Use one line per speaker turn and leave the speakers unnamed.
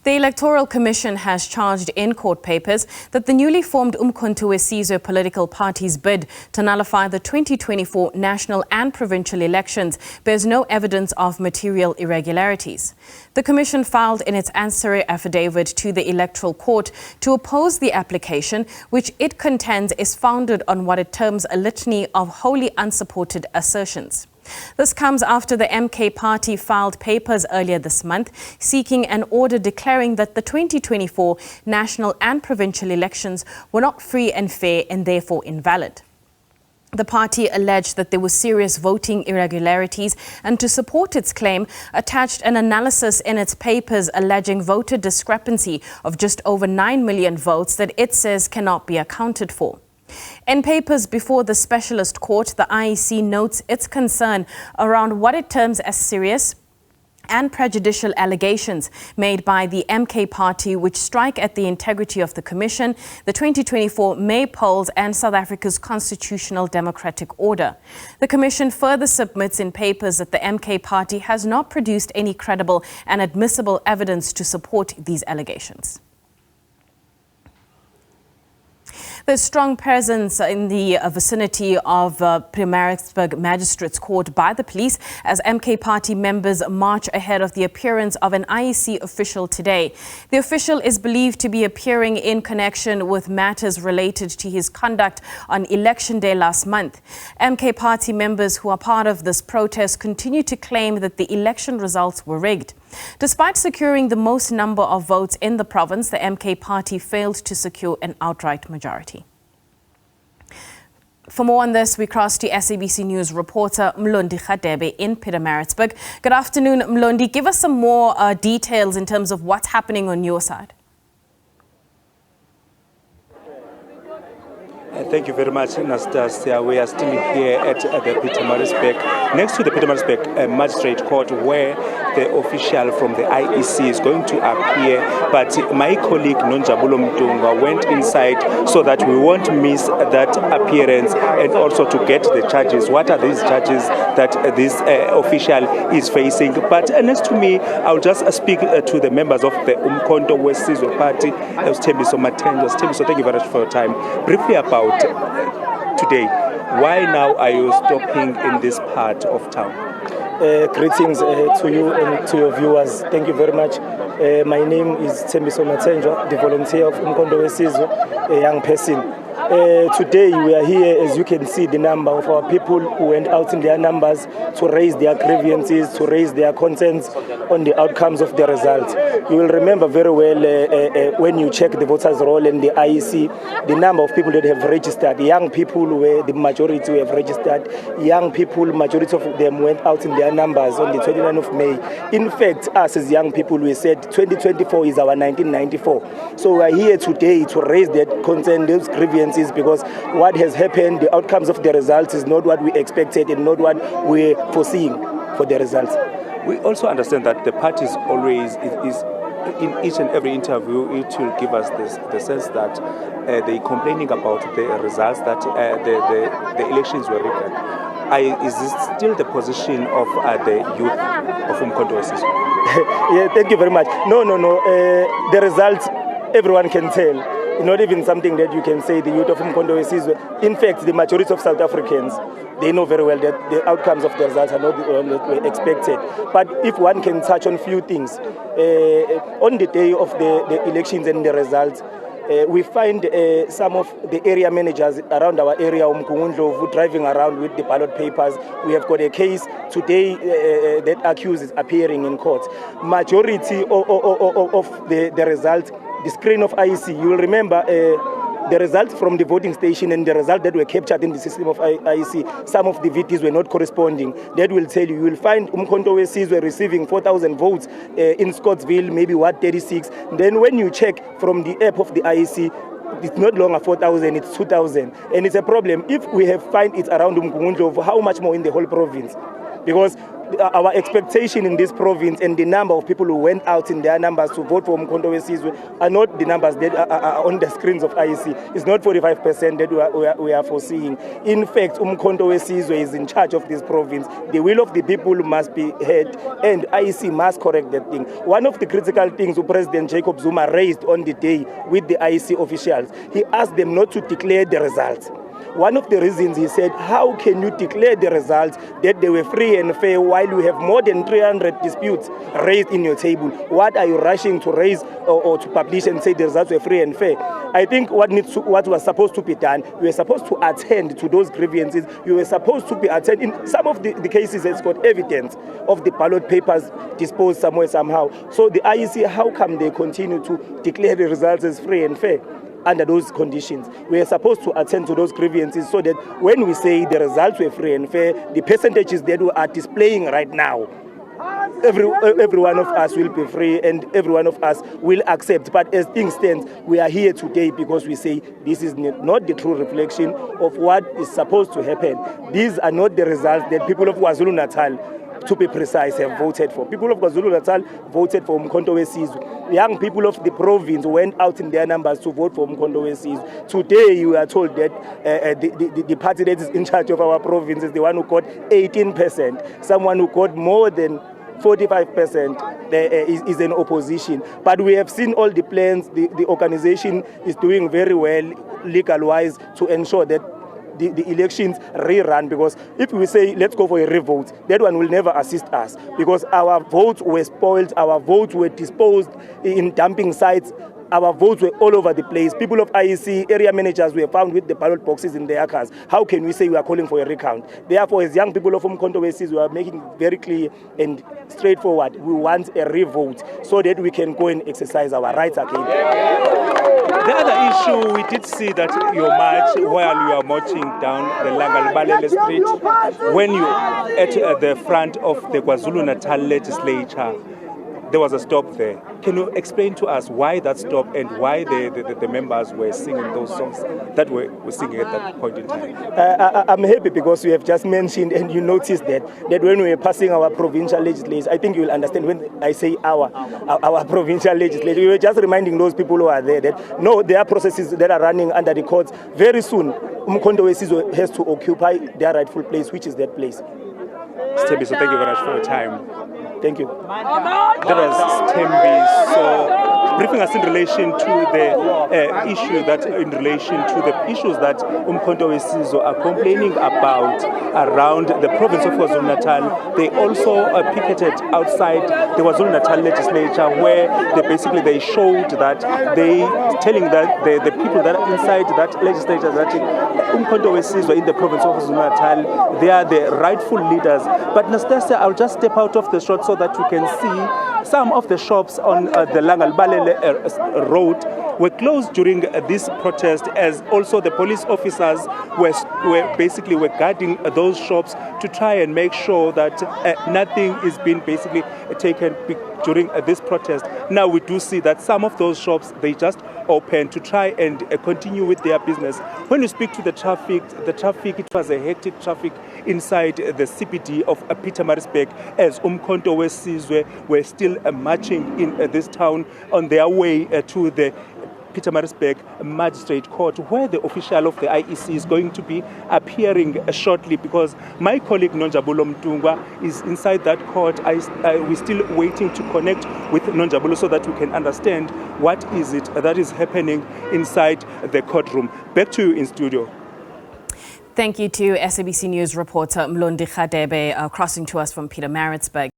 The Electoral Commission has charged in court papers that the newly formed uMkhonto weSizwe political party's bid to nullify the 2024 National and Provincial Elections bears no evidence of material irregularities. The Commission filed in its answer affidavit to the Electoral Court to oppose the application, which it contends is founded on what it terms a litany of wholly unsupported assertions. This comes after the MK party filed papers earlier this month seeking an order declaring that the 2024 national and provincial elections were not free and fair and therefore invalid. The party alleged that there were serious voting irregularities and, to support its claim, attached an analysis in its papers alleging voter discrepancy of just over 9 million votes that it says cannot be accounted for. In papers before the specialist court, the IEC notes its concern around what it terms as serious and prejudicial allegations made by the MK party, which strike at the integrity of the Commission, the 2024 May polls and South Africa's constitutional democratic order. The Commission further submits in papers that the MK party has not produced any credible and admissible evidence to support these allegations. There's strong presence in the vicinity of Pietermaritzburg Magistrates Court by the police as MK party members march ahead of the appearance of an IEC official today. The official is believed to be appearing in connection with matters related to his conduct on election day last month. MK party members who are part of this protest continue to claim that the election results were rigged. Despite securing the most number of votes in the province, the MK party failed to secure an outright majority. For more on this, we cross to SABC News reporter Mlondi Khadebe in Pietermaritzburg. Good afternoon, Mlondi. Give us some more details in terms of what's happening on your side.
Thank you very much, Anastasia. We are still here at the Pietermaritzburg, next to the Pietermaritzburg Magistrate Court, where the official from the IEC is going to appear. But my colleague Nonjabulo Mtunga went inside so that we won't miss that appearance and also to get the charges. What are these charges that this official is facing? But next to me, I'll just speak to the members of the uMkhonto weSizwe party. Tembiso Matenjo. Tembiso, thank you very much for your time. Briefly about today, why now are you stopping in this part of town?
Greetings to you and to your viewers. Thank you very much. My name is Tembiso Matenjo, the volunteer of uMkhonto weSizwe, a young person. Today we are here, as you can see, the number of our people who went out in their numbers to raise their grievances, to raise their concerns on the outcomes of the results. You will remember very well when you check the voters' roll and the IEC, the number of people that have registered. Young people were the majority who have registered. Young people, majority of them went out in their numbers on the 29th of May. In fact, us as young people, we said 2024 is our 1994. So we are here today to raise that concern, those grievances, because what has happened, the outcomes of the results is not what we expected and not what we're foreseeing for the results.
We also understand that the parties always, in each and every interview, it will give us the sense that they're complaining about the results, that the elections were rigged. Is this still the position of the youth of uMkhonto weSizwe?
Yeah, thank you very much. No. The results, everyone can tell. Not even something that you can say the youth of uMkhonto weSizwe. In fact, the majority of South Africans, they know very well that the outcomes of the results are not what expected. But if one can touch on a few things, on the day of the elections and the results, we find some of the area managers around our area, uMkhonto, driving around with the ballot papers. We have got a case today that accused is appearing in court. Majority of the results, the screen of IEC, you will remember the results from the voting station and the results that were captured in the system of IEC, some of the VTs were not corresponding. That will tell you. You will find uMkhonto weSizwe receiving 4,000 votes in Scottsville, maybe Ward 36. Then when you check from the app of the IEC, it's not longer 4,000, it's 2,000. And it's a problem. If we have find it around uMkhonto, how much more in the whole province? because our expectation in this province and the number of people who went out in their numbers to vote for uMkhonto weSizwe are not the numbers that are on the screens of IEC. It's not 45% that we are foreseeing. In fact, uMkhonto weSizwe is in charge of this province. The will of the people must be heard, and IEC must correct that thing. One of the critical things President Jacob Zuma raised on the day with the IEC officials, he asked them not to declare the results. One of the reasons he said, how can you declare the results that they were free and fair while you have more than 300 disputes raised in your table? What are you rushing to raise or to publish and say the results were free and fair? I think what was supposed to be done, we were supposed to attend to those grievances. You were supposed to be attending. In some of the cases, it's got evidence of the ballot papers disposed somewhere, somehow. So the IEC, how come they continue to declare the results as free and fair? Under those conditions, we are supposed to attend to those grievances so that when we say the results were free and fair, the percentages that we are displaying right now, every one of us will be free and every one of us will accept. But as things stand, we are here today because we say this is not the true reflection of what is supposed to happen. These are not the results that people of KwaZulu-Natal, to be precise, have voted for. People of KwaZulu-Natal voted for uMkhonto weSizwe. Young people of the province went out in their numbers to vote for uMkhonto weSizwe. Today, you are told that the party that is in charge of our province is the one who got 18%. Someone who got more than 45% is an opposition. But we have seen all the plans. The organization is doing very well legal-wise to ensure that the elections rerun, because if we say let's go for a revote, that one will never assist us, because our votes were spoiled, our votes were disposed in dumping sites, our votes were all over the place. People of IEC, area managers were found with the ballot boxes in their cars. How can we say we are calling for a recount? Therefore, as young people of uMkhonto weSizwe, we are making very clear and straightforward, we want a revote so that we can go and exercise our rights again.
The other issue, we did see that your march, while you are marching down the Langalbalele Street, when you at the front of the KwaZulu-Natal legislature, there was a stop there. Can you explain to us why that stop and why the members were singing those songs that were singing at that point in time?
I'm happy because you have just mentioned and you noticed that when we were passing our provincial legislation, I think you will understand when I say our provincial legislation, we were just reminding those people who are there that no, there are processes that are running under the courts. Very soon, uMkhonto weSizwe has to occupy their rightful place, which is that place.
Stembi, so thank you very much for your time.
Thank you.
That was Stembi. So briefing us in relation to the issues that uMkhonto weSizwe are complaining about around the province of KwaZulu-Natal. They also picketed outside the KwaZulu-Natal legislature, where they showed that telling that the people that are inside that legislature that uMkhonto weSizwe in the province of KwaZulu-Natal, they are the rightful leaders. But Nastasia, I'll just step out of the shot so that you can see some of the shops on the Langalbalele road were closed during this protest, as also the police officers were guarding those shops to try and make sure that nothing is being taken during this protest. Now we do see that some of those shops, they just open to try and continue with their business. When you speak to the traffic, it was a hectic traffic inside the CBD of Pietermaritzburg, as uMkhonto weSizwe were still marching in this town on their way to the Pietermaritzburg Magistrate Court, where the official of the IEC is going to be appearing shortly, because my colleague Nonjabulo Mtungwa is inside that court. We're still waiting to connect with Nonjabulo so that we can understand what is it that is happening inside the courtroom. Back to you in studio.
Thank you to SABC News reporter Mlondi Khadebe crossing to us from Pietermaritzburg.